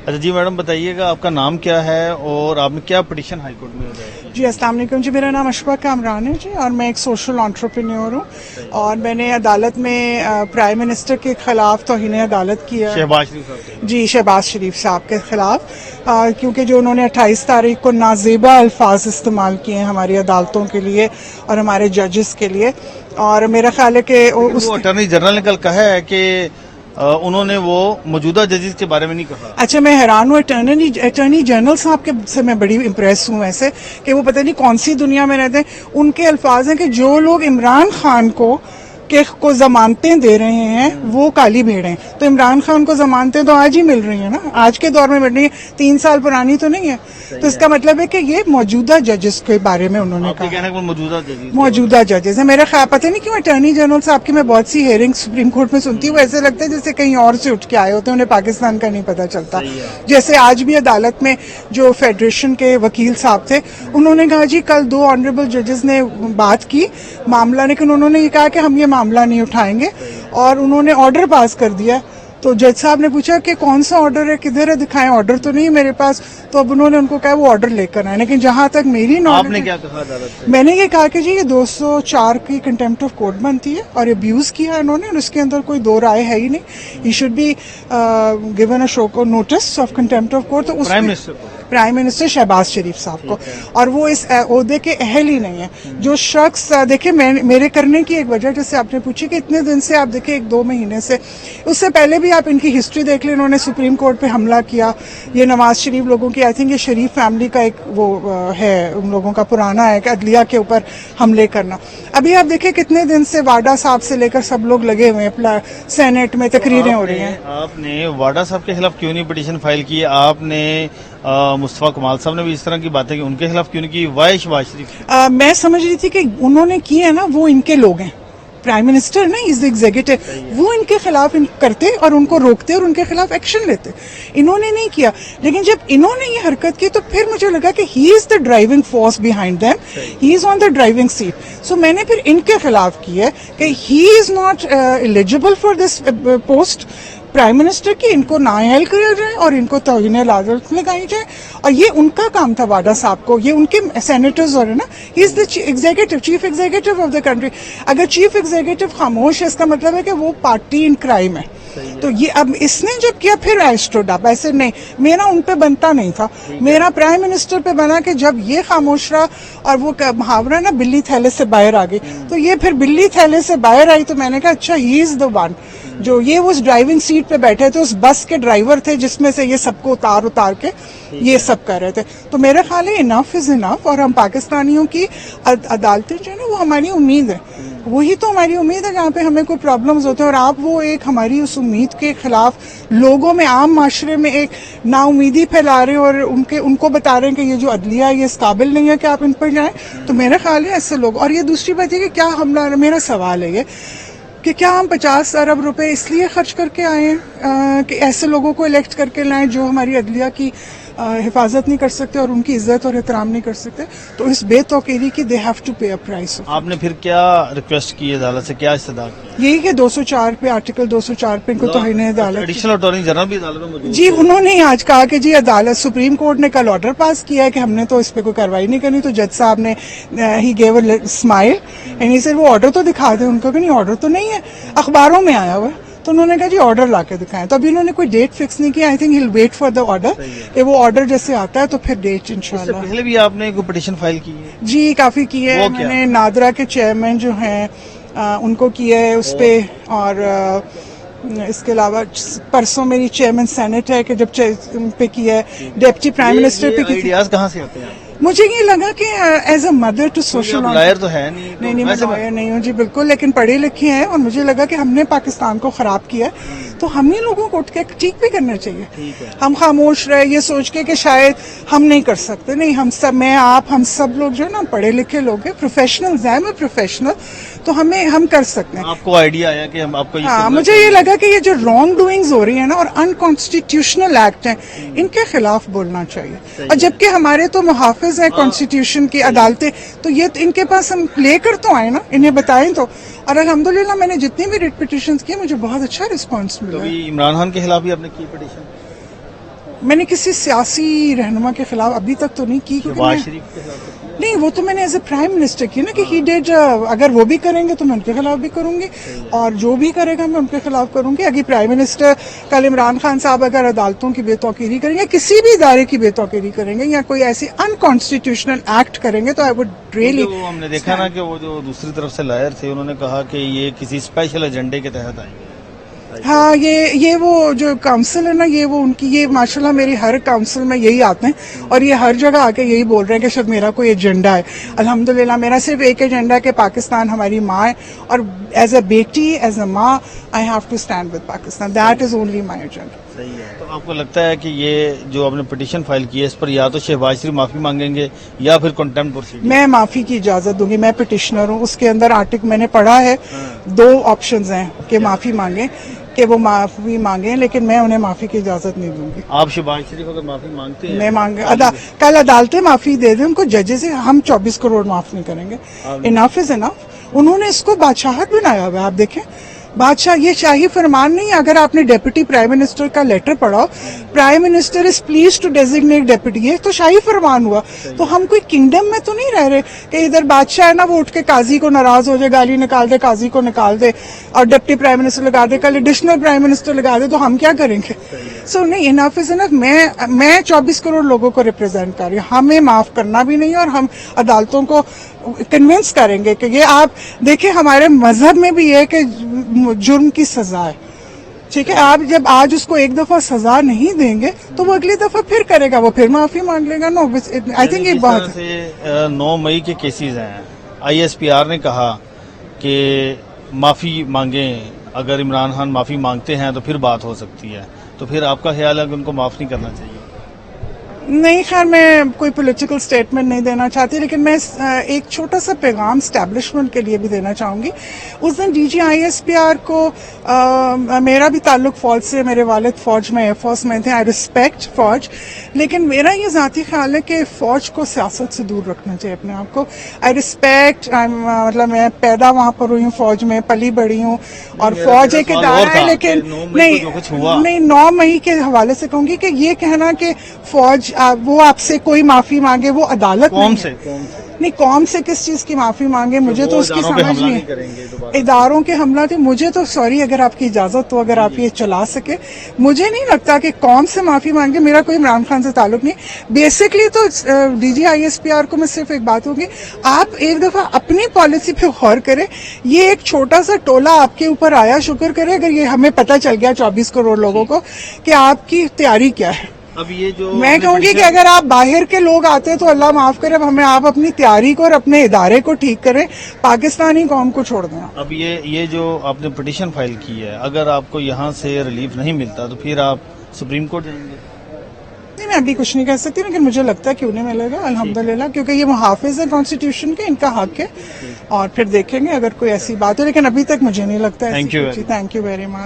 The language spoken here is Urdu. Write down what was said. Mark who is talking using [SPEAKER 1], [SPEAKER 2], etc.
[SPEAKER 1] اچھا جی میڈم بتائیے گا آپ کا نام کیا ہے اور آپ نے کیا پٹیشن ہائی کورٹ میں ہوتا ہے؟
[SPEAKER 2] جی السلام علیکم جی، میرا نام اشفاق کامران ہے جی، اور میں ایک سوشل انٹرپرینور ہوں، اور میں نے عدالت میں پرائم منسٹر کے خلاف توہین عدالت کیا
[SPEAKER 1] شہباز شریف صاحب
[SPEAKER 2] جی، شہباز شریف صاحب کے خلاف، کیونکہ جو انہوں نے 28 تاریخ کو نازیبا الفاظ استعمال کیے ہیں ہماری عدالتوں کے لیے اور ہمارے ججز کے لیے، اور میرا خیال ہے کہ
[SPEAKER 1] وہ اٹارنی جنرل نے کل کہا ہے کہ انہوں نے وہ موجودہ ججز کے بارے میں نہیں کہا.
[SPEAKER 2] اچھا، میں حیران ہوں اٹارنی جنرل صاحب کے سے میں بڑی امپریس ہوں ایسے کہ وہ پتہ نہیں کون سی دنیا میں رہتے ہیں. ان کے الفاظ ہیں کہ جو لوگ عمران خان کو ضمانتیں دے رہے ہیں وہ کالی بھیڑ ہیں. تو عمران خان کو ضمانتیں تو آج ہی مل رہی ہیں نا، آج کے دور میں مل رہی ہیں، 3 سال پرانی تو نہیں ہے. تو اس کا مطلب ہے کہ یہ موجودہ ججز کے بارے میں انہوں نے کہا، موجودہ ججز ہیں. میرا خیال پتہ نہیں کیوں اٹارنی جنرل صاحب کی میں بہت سی ہیئرنگ سپریم کورٹ میں سنتی ہوں، ایسے لگتا ہے جیسے کہیں اور سے اٹھ کے آئے ہوتے ہیں، انہیں پاکستان کا نہیں پتہ چلتا. جیسے آج بھی عدالت میں جو فیڈریشن کے وکیل صاحب تھے، انہوں نے کہا جی کل 2 آنریبل ججز نے بات کی معاملہ، لیکن انہوں نے یہ کہا کہ ہم یہ معاملہ نہیں اٹھائیں گے، اور انہوں نے آرڈر پاس کر دیا. تو جج صاحب نے پوچھا کہ کون سا آرڈر ہے، کدھر ہے، دکھائیں. آرڈر تو نہیں ہے میرے پاس. تو اب انہوں نے ان کو کہا وہ آرڈر لے کر آئے. لیکن جہاں تک میری
[SPEAKER 1] آپ نے
[SPEAKER 2] نالج،
[SPEAKER 1] کیا کہا عدالت سے؟
[SPEAKER 2] میں نے یہ کہا کہ جی یہ 204 کی کنٹمپٹ آف کورٹ بنتی ہے اور ابیوز کیا انہوں نے، اور اس کے اندر کوئی دو رائے ہے ہی نہیں. He should be given a show cause notice of contempt of court. تو پرائم منسٹر شہباز شریف صاحب کو، اور وہ اس عہدے کے اہل ہی نہیں ہے. جو شخص دیکھیں میرے کرنے کی ایک وجہ جیسے آپ نے پوچھی کہ اتنے دن سے آپ دیکھیں 1-2 مہینے سے، اس سے پہلے بھی آپ ان کی ہسٹری دیکھ لیں. انہوں نے سپریم کورٹ پہ حملہ کیا. یہ نواز شریف لوگوں کی، آئی تھنک یہ شریف فیملی کا ایک وہ ہے، ان لوگوں کا پرانا ہے کہ عدلیہ کے اوپر حملے کرنا. ابھی آپ دیکھیں کتنے دن سے واڈا صاحب سے لے کر سب لوگ لگے ہوئے ہیں، سینٹ میں تقریریں ہو رہی ہیں.
[SPEAKER 1] آپ نے واڈا صاحب کے خلاف کیوں نہیں پٹیشن فائل کی؟ آپ نے مصطفیٰ کمال صاحب نے بھی اس طرح کی باتیں کی، ان کے خلاف کیوں نہیں کی؟ وائی شہباز شریف؟
[SPEAKER 2] میں سمجھ رہی تھی کہ انہوں نے کی ہے نا، وہ ان کے لوگ ہیں، پرائم منسٹر نا، از ایگزیکٹو، وہ ان کے خلاف کرتے اور ان کو روکتے اور ان کے خلاف ایکشن لیتے. انہوں نے نہیں کیا. لیکن جب انہوں نے یہ حرکت کی تو پھر مجھے لگا کہ he is the driving force behind them, he is on the driving seat. So میں نے پھر ان کے خلاف کی ہے کہ he is not eligible for this post prime minister کی. ان کو نااہل کیا جائے اور ان کو توہین عدالت لگائی جائے. اور یہ ان کا کام تھا واڈا صاحب کو، یہ ان کے سینیٹرز اور نا، he is the executive, chief executive of the country. اگر چیف ایگزیکٹو خاموش ہے، اس کا مطلب ہے کہ وہ پارٹی ان کرائم ہے. تو یہ اب اس نے جب کیا پھر آئی اسٹوڈ اپ. ایسے نہیں، میرا ان پہ بنتا نہیں تھا، میرا پرائم منسٹر پہ بنا کہ جب یہ خاموش رہا اور وہ محاورہ نا بلی تھیلے سے باہر آ گئی، تو یہ پھر بلی تھیلے سے باہر آئی. تو میں نے کہا اچھا ہی از دا ون جو یہ اس ڈرائیونگ سیٹ پہ بیٹھے تھے، اس بس کے ڈرائیور تھے جس میں سے یہ سب کو اتار کے یہ سب کر رہے تھے. تو میرا خیال ہے انف از انف. اور ہم پاکستانیوں کی عدالتیں جو ہے نا وہ ہماری امید ہے، وہی تو ہماری امید ہے جہاں پہ ہمیں کوئی پرابلمز ہوتے ہیں. اور آپ وہ ایک ہماری اس امید کے خلاف لوگوں میں، عام معاشرے میں ایک نا امیدی پھیلا رہے ہیں اور ان کو بتا رہے ہیں کہ یہ جو عدلیہ ہے یہ اس قابل نہیں ہے کہ آپ ان پر جائیں. تو میرا خیال ہے ایسے لوگ. اور یہ دوسری بات ہے کہ کیا میرا سوال ہے یہ کہ کیا ہم 50 ارب روپے اس لیے خرچ کر کے آئے ہیں کہ ایسے لوگوں کو الیکٹ کر کے لائیں جو ہماری عدلیہ کی حفاظت نہیں کر سکتے اور ان کی عزت اور احترام نہیں کر سکتے؟ تو اس بے توقیری کی they have to pay a price.
[SPEAKER 1] آپ نے پھر کیا ریکویسٹ کی عدالت سے، کیا استدعا کی؟
[SPEAKER 2] یہی کہ 204 پہ، آرٹیکل 204 پہ ان کو توہین عدالت.
[SPEAKER 1] ایڈیشنل اٹارنی جنرل بھی عدالت میں موجود
[SPEAKER 2] جی، انہوں نے آج کہا کہ جی عدالت سپریم کورٹ نے کل آرڈر پاس کیا ہے کہ ہم نے تو اس پہ کوئی کارروائی نہیں کرنی. تو جج صاحب نے he gave a smile and he said وہ آرڈر تو دکھا دیں. ان کو کہ نہیں آرڈر تو نہیں ہے، اخباروں میں آیا ہوا ہے. تو انہوں نے کہا جی آرڈر لا کے دکھائیں. تو ابھی انہوں نے کوئی ڈیٹ فکس نہیں کیا. I think he'll wait for the order, کہ وہ آرڈر جیسے آتا ہے تو پھر ڈیٹ انشاءاللہ.
[SPEAKER 1] پہلے بھی آپ نے کوئی پٹیشن فائل کی ہے؟
[SPEAKER 2] جی کافی کی ہے. میں نے نادرا کے چیئرمین جو ہیں ان کو کیا ہے اس پہ، اور اس کے علاوہ پرسوں میری چیئرمین سینٹ ہے کہ جب پہ کیا ہے، ڈپٹی پرائم منسٹر پہ کی.
[SPEAKER 1] آئیڈیاز کہاں سے آتے ہیں؟
[SPEAKER 2] مجھے یہ لگا کہ as a mother too social,
[SPEAKER 1] lawyer تو ہے نہیں.
[SPEAKER 2] نہیں میں لائر نہیں ہوں جی بالکل، لیکن پڑھے لکھے ہیں. اور مجھے لگا کہ ہم نے پاکستان کو خراب کیا ہے تو ہم ہی لوگوں کو اٹھ کے ٹھیک بھی کرنا چاہیے. ہم خاموش رہے یہ سوچ کے کہ شاید ہم نہیں کر سکتے. نہیں، ہم سب، میں آپ، ہم سب لوگ جو ہے نا پڑھے لکھے لوگ ہیں، پروفیشنلز ہیں، میں پروفیشنل، تو ہم کر سکتے ہیں.
[SPEAKER 1] آپ کو آئیڈیا آیا کہ ہم آپ کو؟
[SPEAKER 2] ہاں، مجھے یہ لگا کہ یہ جو رانگ ڈوئنگز ہو رہی ہیں نا اور انکانسٹیٹیوشنل ایکٹ ہیں، ان کے خلاف بولنا چاہیے. اور جبکہ ہمارے تو محافظ ہیں کانسٹیٹیوشن کی عدالتیں، تو یہ ان کے پاس ہم لے کر تو آئے نا، انہیں بتائیں تو. اور الحمدللہ میں نے جتنی بھی ریٹ پٹیشنز کی مجھے بہت اچھا رسپانس ملا.
[SPEAKER 1] عمران خان کے خلاف بھی آپ نے کی پٹیشن؟
[SPEAKER 2] میں نے کسی سیاسی رہنما کے خلاف ابھی تک تو نہیں کی، کیونکہ
[SPEAKER 1] شہباز
[SPEAKER 2] میں
[SPEAKER 1] شریف کے خلاف
[SPEAKER 2] نہیں، وہ تو میں نے ایز اے پرائم منسٹر کی نا کہ ہی ڈیڈ، اگر وہ بھی کریں گے تو میں ان کے خلاف بھی کروں گی، اور جو بھی کرے گا میں ان کے خلاف کروں گی. اگر پرائم منسٹر کل عمران خان صاحب اگر عدالتوں کی بے توقیری کریں گے، کسی بھی ادارے کی بے توقیری کریں گے، یا کوئی ایسی انکانسٹیٹیوشنل ایکٹ کریں گے، تو آئی وڈ ریئلی.
[SPEAKER 1] وہ ہم نے دیکھا نا کہ وہ جو دوسری طرف سے لائر تھے انہوں نے کہا کہ یہ کسی اسپیشل ایجنڈے کے تحت آئیں گے.
[SPEAKER 2] ہاں، یہ وہ جو کاؤنسل ہے نا، یہ وہ ان کی، یہ ماشاءاللہ میری ہر کاؤنسل میں یہی آتے ہیں اور یہ ہر جگہ آ کے یہی بول رہے ہیں کہ شاید میرا کوئی ایجنڈا ہے. الحمدللہ میرا صرف ایک ایجنڈا ہے کہ پاکستان ہماری ماں ہے، اور ایز اے بیٹی، ایز اے ماں، I have to stand with Pakistan. That is only my agenda.
[SPEAKER 1] صحیح ہے. تو آپ کو لگتا ہے کہ یہ جو آپ نے پٹیشن فائل کی ہے اس پر یا تو شہباز شریف معافی مانگیں گے یا پھر کنٹمپٹ پروسیڈنگ؟
[SPEAKER 2] میں معافی کی اجازت دوں گی. میں پٹیشنر ہوں، اس کے اندر آرٹیکل میں نے پڑھا ہے، 2 آپشنز ہیں کہ معافی مانگیں، کہ وہ معافی مانگیں، لیکن میں انہیں معافی کی اجازت نہیں دوں گی.
[SPEAKER 1] آپ شہباز شریف اگر معافی مانگتے ہیں
[SPEAKER 2] میں کل عدالتیں معافی دے دیں ان کو، ججز، ہم 24 کروڑ معاف نہیں کریں گے. انف از انف. انہوں نے اس کو بادشاہت بنایا ہوا ہے. آپ دیکھیں، بادشاہ، یہ شاہی فرمان نہیں. اگر آپ نے ڈیپٹی پرائم منسٹر کا لیٹر پڑھا، prime minister is pleased to designate deputy, یہ تو شاہی فرمان ہوا. تو ہم کوئی کنگڈم میں تو نہیں رہ رہے کہ ادھر بادشاہ ہے نا، وہ اٹھ کے قاضی کو ناراض ہو جائے، گالی نکال دے، قاضی کو نکال دے، اور ڈپٹی پرائم منسٹر لگا دے، کل ایڈیشنل پرائم منسٹر لگا دے، تو ہم کیا کریں گے؟ سو نہیں، انف از انف. میں 24 کروڑ لوگوں کو ریپرزینٹ کر رہی ہوں. ہمیں معاف کرنا بھی نہیں، اور ہم عدالتوں کو کنونس کریں گے کہ یہ، آپ دیکھیں ہمارے مذہب میں بھی یہ کہ جرم کی سزا ہے. ٹھیک ہے، آپ جب آج اس کو ایک دفعہ سزا نہیں دیں گے تو وہ اگلی دفعہ پھر کرے گا، وہ پھر معافی مانگ لے گا. نو، آئی تھنک یہ بات
[SPEAKER 1] سے 9 مئی کے کیسز ہیں. ISPR نے کہا کہ معافی مانگیں، اگر عمران خان معافی مانگتے ہیں تو پھر بات ہو سکتی ہے. تو پھر آپ کا خیال ہے کہ ان کو معاف نہیں کرنا چاہیے؟
[SPEAKER 2] نہیں، خیر میں کوئی پولیٹیکل سٹیٹمنٹ نہیں دینا چاہتی، لیکن میں ایک چھوٹا سا پیغام اسٹیبلشمنٹ کے لیے بھی دینا چاہوں گی. اس دن DG ISPR کو میرا بھی تعلق فوج سے، میرے والد فوج میں، ایئر فورس میں تھے. آئی ریسپیکٹ فوج، لیکن میرا یہ ذاتی خیال ہے کہ فوج کو سیاست سے دور رکھنا چاہیے اپنے آپ کو. آئی ریسپیکٹ، مطلب میں پیدا وہاں پر ہوئی ہوں، فوج میں پلی بڑی ہوں، اور فوج ایک ادارہ ہے. لیکن نہیں، 9 مئی کے حوالے سے کہوں گی کہ یہ کہنا کہ فوج وہ آپ سے کوئی معافی مانگے، وہ عدالت
[SPEAKER 1] قوم سے
[SPEAKER 2] نہیں، قوم سے کس چیز کی معافی مانگے، مجھے تو اس کی سمجھ نہیں. اداروں کے حملہ تھے، مجھے تو سوری، اگر آپ کی اجازت تو اگر آپ یہ چلا سکے، مجھے نہیں لگتا کہ قوم سے معافی مانگے. میرا کوئی عمران خان سے تعلق نہیں. بیسکلی تو DG ISPR کو میں صرف ایک بات ہوگی، آپ ایک دفعہ اپنی پالیسی پہ غور کریں. یہ ایک چھوٹا سا ٹولہ آپ کے اوپر آیا، شکر کرے اگر یہ ہمیں پتہ چل گیا 24 کروڑ لوگوں کو کہ آپ کی تیاری کیا ہے.
[SPEAKER 1] اب یہ جو
[SPEAKER 2] میں کہوں گی کہ اگر آپ باہر کے لوگ آتے تو اللہ معاف کرے، اب ہمیں آپ اپنی تیاری کو اور اپنے ادارے کو ٹھیک کریں، پاکستانی قوم کو چھوڑ دیں.
[SPEAKER 1] اب یہ جو آپ نے پٹیشن فائل کی ہے، اگر آپ کو یہاں سے ریلیف نہیں ملتا تو پھر آپ سپریم کورٹ جائیں گے؟
[SPEAKER 2] نہیں، میں ابھی کچھ نہیں کہہ سکتی، لیکن مجھے لگتا ہے کہ انہیں ملے گا الحمدللہ، کیونکہ یہ محافظ ہے کانسٹیٹیوشن کے، ان کا حق ہے، اور پھر دیکھیں گے اگر کوئی ایسی بات ہے، لیکن ابھی تک مجھے نہیں لگتا ہے.
[SPEAKER 1] Thank you very much.
[SPEAKER 2] Thank you very much.